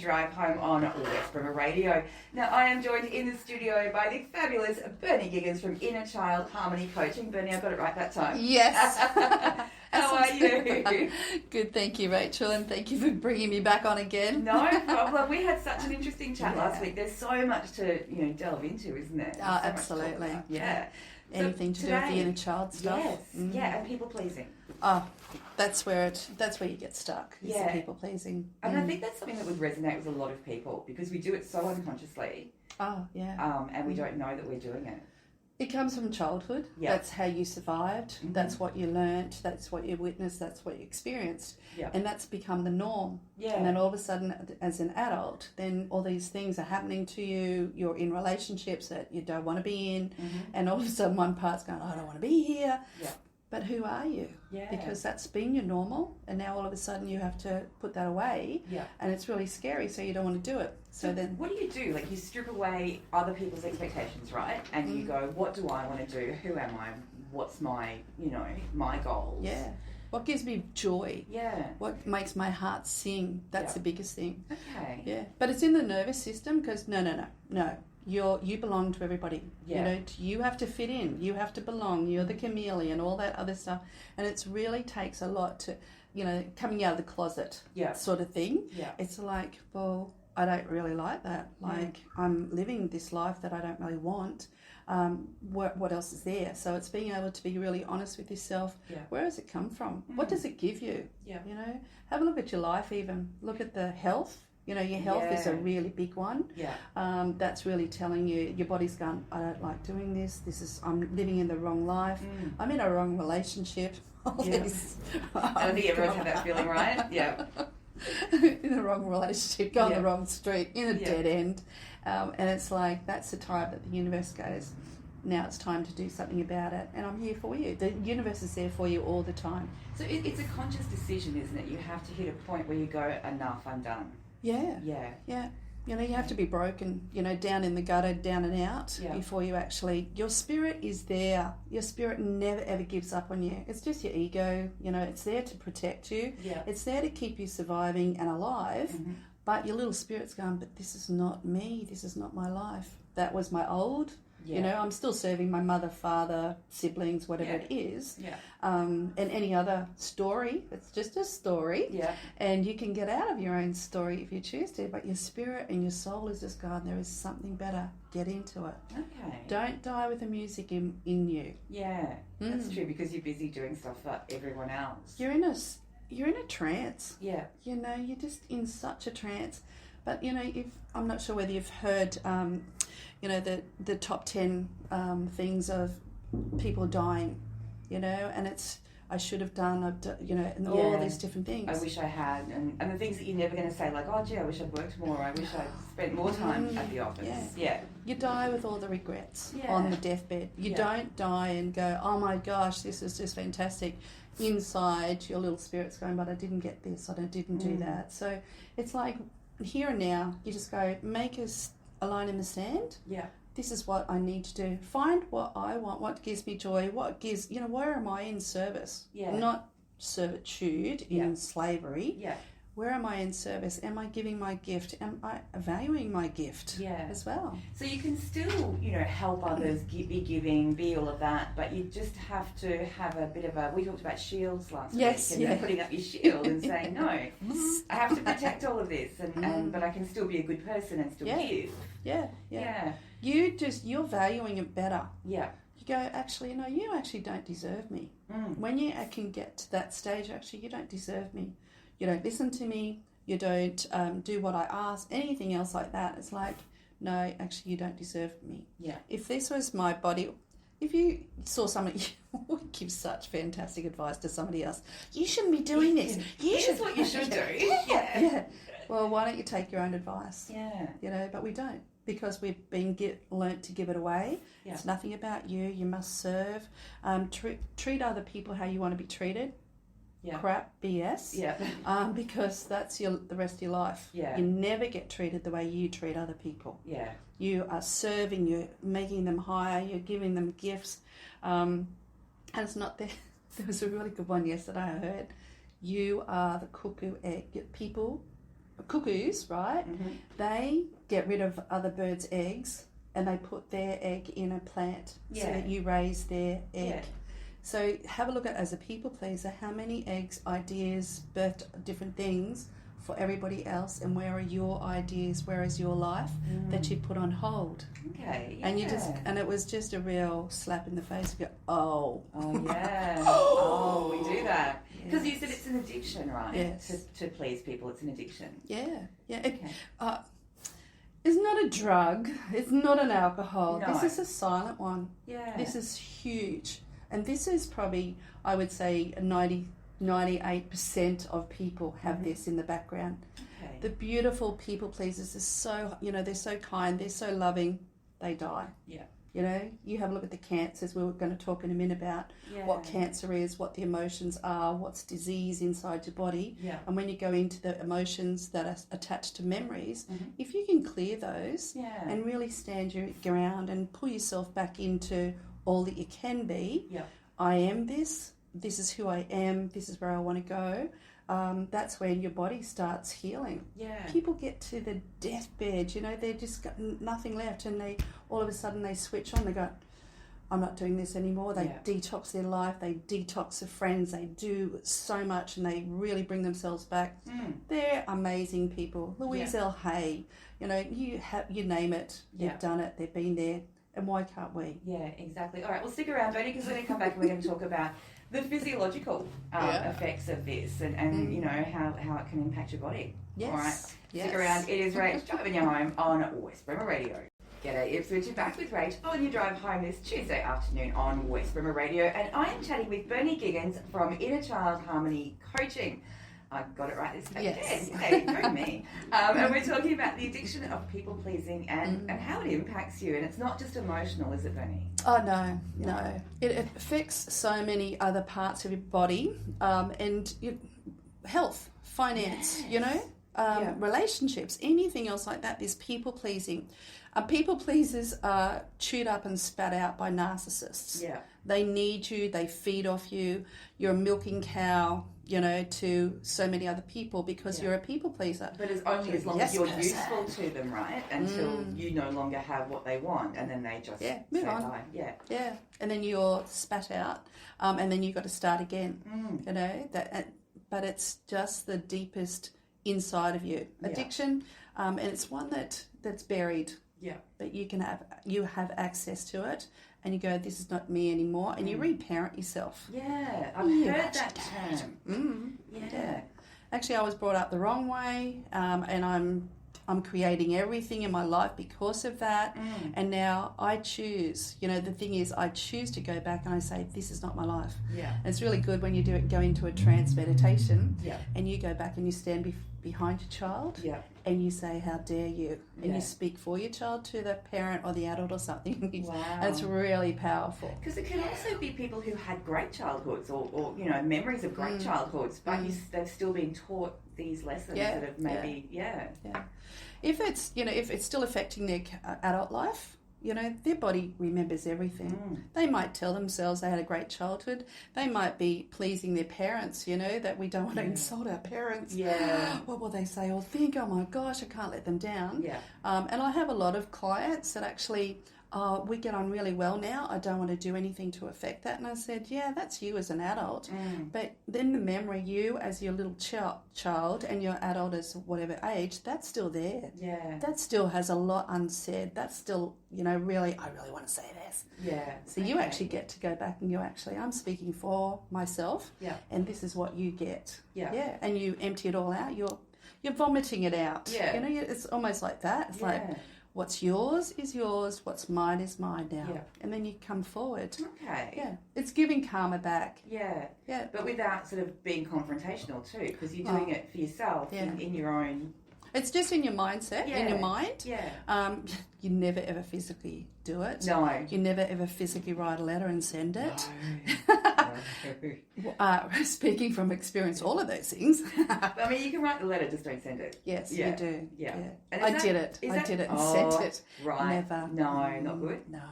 Drive Home on West Bremer Radio. Now, I am joined in the studio by the fabulous Bernie Giggins from Inner Child Harmony Coaching. Bernie, I got it right that time. Yes. How are you? Good, thank you, Rachel, and thank you for bringing me back on again. No problem. We had such an interesting chat last week. There's so much to delve into, isn't there? Oh, absolutely. Yeah. Anything so to do with the inner child stuff. Yes. Yeah, and people pleasing. Oh, that's where you get stuck. Is the people pleasing. And I think that's something that would resonate with a lot of people because we do it so unconsciously. Oh, yeah. And we don't know that we're doing it. It comes from childhood. Yep. That's how you survived. Mm-hmm. That's what you learnt. That's what you witnessed. That's what you experienced. Yep. And that's become the norm. Yeah. And then all of a sudden, as an adult, then all these things are happening to you. You're in relationships that you don't want to be in. Mm-hmm. And all of a sudden, one part's going, I don't want to be here. Yep. But who are you? Yeah. Because that's been your normal, and now all of a sudden you have to put that away. Yeah. And it's really scary, so you don't want to do it. So then, what do you do? Like, you strip away other people's expectations, right? And you go, what do I want to do? Who am I? What's my, my goals? Yeah. What gives me joy? Yeah. What makes my heart sing? That's the biggest thing. Okay. Yeah. But it's in the nervous system because no. You belong to everybody. Yeah. You have to fit in. You have to belong. You're the chameleon, all that other stuff. And it really takes a lot to, coming out of the closet sort of thing. Yeah. It's like, well, I don't really like that. Like, I'm living this life that I don't really want. What else is there? So it's being able to be really honest with yourself. Yeah. Where does it come from? What does it give you? Yeah. Have a look at your life even. Look at the health. Your health is a really big one. Yeah. That's really telling you, your body's going, I don't like doing this. I'm living in the wrong life. I'm in a wrong relationship. I think everyone's had that feeling, right? Yeah. In the wrong relationship, go on the wrong street, in a dead end. And it's like, that's the time that the universe goes, now it's time to do something about it. And I'm here for you. The universe is there for you all the time. So it's a conscious decision, isn't it? You have to hit a point where you go, enough, I'm done. Yeah. Yeah. Yeah. You have to be broken, down in the gutter, down and out, before you actually... Your spirit is there. Your spirit never, ever gives up on you. It's just your ego. It's there to protect you. Yeah. It's there to keep you surviving and alive. Mm-hmm. But your little spirit's going, but this is not me. This is not my life. That was my old... I'm still serving my mother, father, siblings, whatever it is. Yeah. And any other story. It's just a story. Yeah. And you can get out of your own story if you choose to, but your spirit and your soul is just going, there is something better. Get into it. Okay. Don't die with the music in you. Yeah, that's true, because you're busy doing stuff for everyone else. You're in a trance. Yeah. You're just in such a trance. But, if I'm not sure whether you've heard... the top 10 things of people dying, and it's, I should have done, and all these different things. I wish I had, and the things that you're never going to say, like, oh, gee, I wish I'd worked more, I wish I'd spent more time at the office. Yeah. You die with all the regrets on the deathbed. You don't die and go, oh my gosh, this is just fantastic. Inside, your little spirit's going, but I didn't get this, I didn't do that. So it's like, here and now, you just go, make a line in the sand. Yeah. This is what I need to do. Find what I want, what gives me joy, what gives, where am I in service? Yeah. Not servitude in slavery. Yeah. Where am I in service? Am I giving my gift? Am I valuing my gift as well? So you can still, help others, be giving, be all of that, but you just have to have a bit of a... We talked about shields last week, and putting up your shield and saying, no, I have to protect all of this, but I can still be a good person and still give. Yeah. You're valuing it better. Yeah. You go, actually, no, you actually don't deserve me. When you can get to that stage, actually, you don't deserve me. You don't listen to me, you don't do what I ask, anything else like that. It's like, no, actually, you don't deserve me. Yeah. If this was my body, if you saw somebody, you would give such fantastic advice to somebody else. You shouldn't be doing this. Here's what you should do. Yeah. Well, why don't you take your own advice? Yeah. But we don't, because we've been learnt to give it away. Yeah. It's nothing about you. You must serve. Treat other people how you want to be treated. Yeah. Crap BS. Yeah. Because that's the rest of your life. Yeah. You never get treated the way you treat other people. Yeah. You are serving, you're making them higher, you're giving them gifts. And it's not there. There was a really good one yesterday I heard. You are the cuckoo egg. People cuckoos, right? Mm-hmm. They get rid of other birds' eggs and they put their egg in a plant so that you raise their egg. Yeah. So have a look at, as a people pleaser, how many eggs, ideas, birthed different things for everybody else, and where are your ideas, where is your life that you put on hold? Okay. Yeah. And it was just a real slap in the face. You go, oh. Oh, yeah. Oh, we do that. Because you said it's an addiction, right? Yes. To please people, it's an addiction. Yeah. Okay. It's not a drug. It's not an alcohol. No. This is a silent one. Yeah. This is huge. And this is probably, I would say, 98% of people have this in the background. Okay. The beautiful people pleasers are so, they're so kind, they're so loving, they die. Yeah. You have a look at the cancers. We were going to talk in a minute about what cancer is, what the emotions are, what's disease inside your body. Yeah. And when you go into the emotions that are attached to memories, if you can clear those and really stand your ground and pull yourself back into all that you can be, I am this is who I am, this is where I want to go. That's when your body starts healing. Yeah. People get to the deathbed, they've just got nothing left, and they all of a sudden they switch on. They go, I'm not doing this anymore. They detox their life. They detox their friends. They do so much, and they really bring themselves back. They're amazing people. Louise L. Hay, you name it. They've done it. They've been there. And why can't we? Yeah, exactly. All right, well, stick around, Bernie, because we're going to come back and we're going to talk about the physiological effects of this and how it can impact your body. Yes. All right, stick around. It is Rach driving you home on West Bremer Radio. G'day, Ipswich. You're back with Rach on your drive home this Tuesday afternoon on West Bremer Radio, and I am chatting with Bernie Giggins from Inner Child Harmony Coaching. I got it right this time. Yes. Hey, go me. And we're talking about the addiction of people pleasing and how it impacts you. And it's not just emotional, is it, Bernie? Oh, no. It affects so many other parts of your body and health, finance, relationships, anything else like that. There's people pleasing. People pleasers are chewed up and spat out by narcissists. Yeah. They need you, they feed off you. You're a milking cow, to so many other people because you're a people pleaser. But it's only as long as you're useful to them, right? Until you no longer have what they want, and then they just move on. Bye. Yeah. And then you're spat out, and then you've got to start again. But it's just the deepest inside of you. Addiction, and it's one that's buried. Yeah. But you have access to it, and you go, this is not me anymore, and you reparent yourself. Yeah, I've heard that term. Yeah. Actually, I was brought up the wrong way, and I'm creating everything in my life because of that. And now I choose. The thing is, I choose to go back and I say, this is not my life. Yeah. And it's really good when you go into a trance meditation. Yeah. And you go back and you stand behind your child. Yeah. And you say, how dare you? And you speak for your child to the parent or the adult or something. Wow. And it's really powerful. Because it can also be people who had great childhoods or memories of great childhoods, but they've still been taught these lessons that have maybe, If it's still affecting their adult life, their body remembers everything. They might tell themselves they had a great childhood. They might be pleasing their parents, that we don't want to insult our parents. Yeah. What will they say or think? Oh my gosh, I can't let them down. Yeah. And I have a lot of clients that actually, we get on really well now. I don't want to do anything to affect that. And I said, that's you as an adult. But then the memory, you as your little child and your adult as whatever age, that's still there. Yeah. That still has a lot unsaid. That's still, really, I really want to say this. Yeah. So you actually get to go back and I'm speaking for myself. Yeah. And this is what you get. Yeah. Yeah. And you empty it all out. You're vomiting it out. Yeah. It's almost like that. It's like, what's yours is yours, what's mine is mine now. Yeah. And then you come forward. Okay. Yeah. It's giving karma back. Yeah. Yeah. But without sort of being confrontational too, because you're doing it for yourself in your own... It's just in your mindset, in your mind. Yeah. You never ever physically do it. No. You never ever physically write a letter and send it. No. Speaking from experience, all of those things. I mean, you can write the letter, just don't send it. Yes, you do. Yeah. And I did it and sent it. Right. Never. No, not good? No.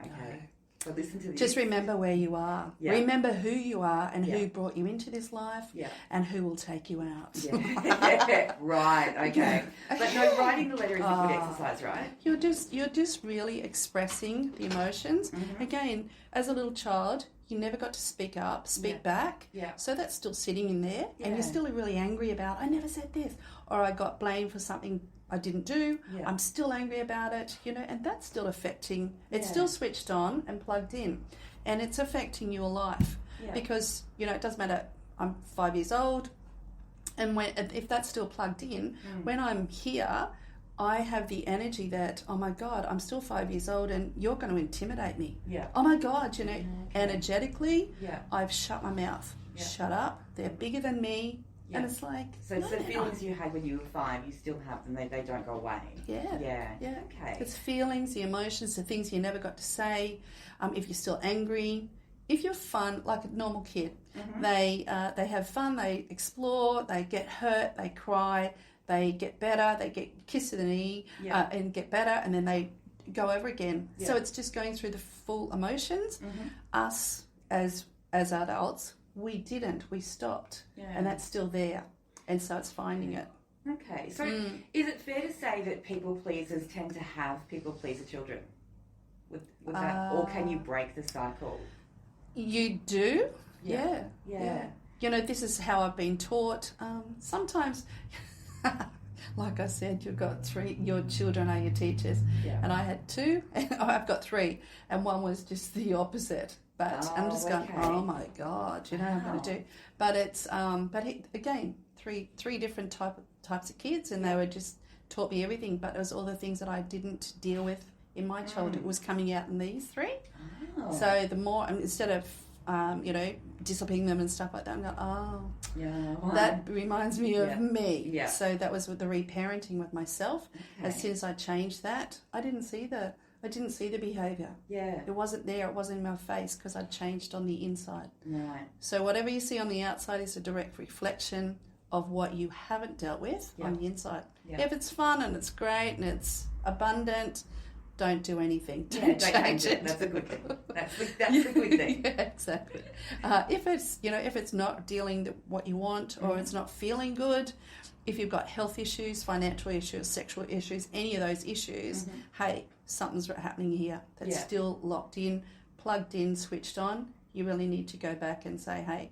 Okay. So listen to this. Just remember where you are. Yeah. Remember who you are and who brought you into this life and who will take you out. Yeah. Right, okay. But no, writing the letter is a good exercise, right? You're just really expressing the emotions. Mm-hmm. Again, as a little child, you never got to speak back. Yeah. So that's still sitting in there and you're still really angry about, I never said this, or I got blamed for something I didn't do. Yeah. I'm still angry about it, and that's still affecting. It's still switched on and plugged in, and it's affecting your life because it doesn't matter. I'm 5 years old, and if that's still plugged in, when I'm here, I have the energy that, oh my God, I'm still 5 years old, and you're going to intimidate me. Yeah. Oh my God, energetically, I've shut my mouth. Yeah. Shut up. They're bigger than me. Yeah. And it's like... So the feelings you had when you were 5, you still have them. They don't go away. Yeah. Yeah. Yeah. Okay. It's feelings, the emotions, the things you never got to say. If you're still angry. If you're fun, like a normal kid, they have fun, they explore, they get hurt, they cry, they get better, they get kissed to the knee and get better, and then they go over again. Yeah. So it's just going through the full emotions. Us, as adults... We didn't. We stopped. Yeah. And that's still there. And so it's finding it. Okay. So is it fair to say that people pleasers tend to have people pleaser children? With that? Or can you break the cycle? You do. Yeah. This is how I've been taught. Sometimes, like I said, you've got 3, your children are your teachers. Yeah. And I had 2. I've got 3. And one was just the opposite. But I'm just going, oh my God, what I'm going to do. But it's, again, three different types of kids, and they were just taught me everything. But it was all the things that I didn't deal with in my childhood. It was coming out in these 3. Oh. So the more, instead of, disciplining them and stuff like that, I'm going, that reminds me of me. Yeah. So that was with the reparenting with myself. Okay. As soon as I changed that, I didn't see the behaviour. Yeah. It wasn't there. It wasn't in my face because I'd changed on the inside. Right. So whatever you see on the outside is a direct reflection of what you haven't dealt with on the inside. Yeah. If it's fun and it's great and it's abundant, don't do anything. Don't change it. That's a good thing. That's a good thing. Yeah, exactly. If it's not dealing what you want or it's not feeling good, if you've got health issues, financial issues, sexual issues, any of those issues, hey, something's happening here that's still locked in, plugged in, switched on. You really need to go back and say, hey,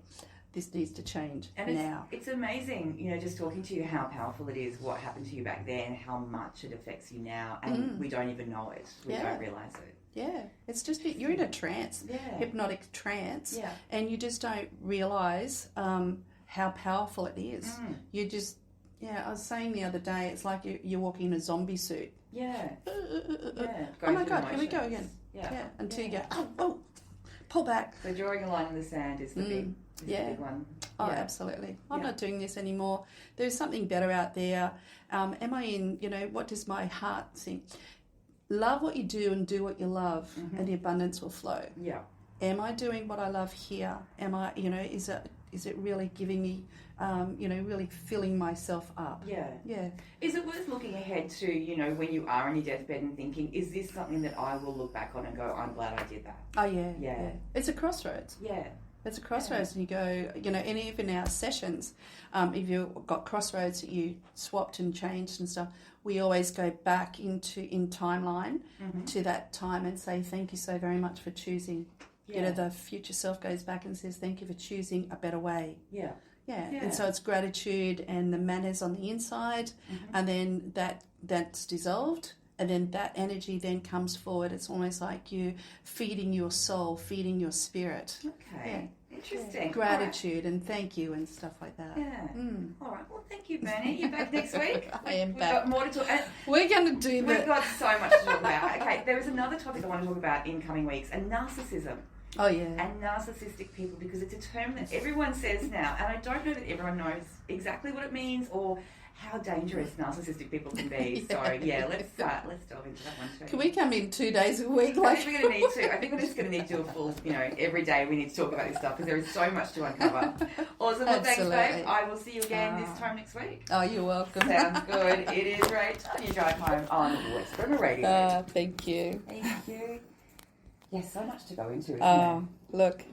this needs to change now. It's amazing, just talking to you, how powerful it is, what happened to you back then, how much it affects you now, and we don't even know it. We don't realise it. Yeah, it's just, you're in a trance, hypnotic trance, and you just don't realise how powerful it is. You just... Yeah, I was saying the other day, it's like you're walking in a zombie suit. Yeah. Oh my God, here we go again. Yeah. Until you go, pull back. So drawing a line in the sand is the big one. Oh, absolutely. I'm not doing this anymore. There's something better out there. Am I in, what does my heart think? Love what you do and do what you love, and the abundance will flow. Yeah. Am I doing what I love here? Am I, is it really giving me, really filling myself up? Yeah. Yeah. Is it worth looking ahead to, when you are on your deathbed and thinking, is this something that I will look back on and go, I'm glad I did that? Oh, yeah. Yeah. It's a crossroads. Yeah. It's a crossroads, and you go, and even our sessions, if you've got crossroads that you swapped and changed and stuff, we always go back in timeline to that time and say, thank you so very much for choosing. Yeah. The future self goes back and says, thank you for choosing a better way. Yeah. Yeah. And so it's gratitude and the manners on the inside, and then that's dissolved, and then that energy then comes forward. It's almost like you feeding your soul, feeding your spirit. Okay. Yeah. Interesting. Yeah. Gratitude and thank you and stuff like that. Yeah. All right. Well, thank you, Bernie. You're back next week. I am back. We've got more to talk. We're going to do that. We've got so much to talk about. Okay. There is another topic I want to talk about in coming weeks, and narcissism. Oh, yeah. And narcissistic people, because it's a term that everyone says now, and I don't know that everyone knows exactly what it means or how dangerous narcissistic people can be. So, let's delve into that one too. Can we come in 2 days a week? I think we're going to need to. I think we're just going to need to do a full, every day we need to talk about this stuff because there is so much to uncover. Awesome. Well, thanks, babe. I will see you again this time next week. Oh, you're welcome. Sounds good. It is right on your drive home on West Bremer Radio. Thank you. Thank you. Yes, so much to go into, isn't there? Look.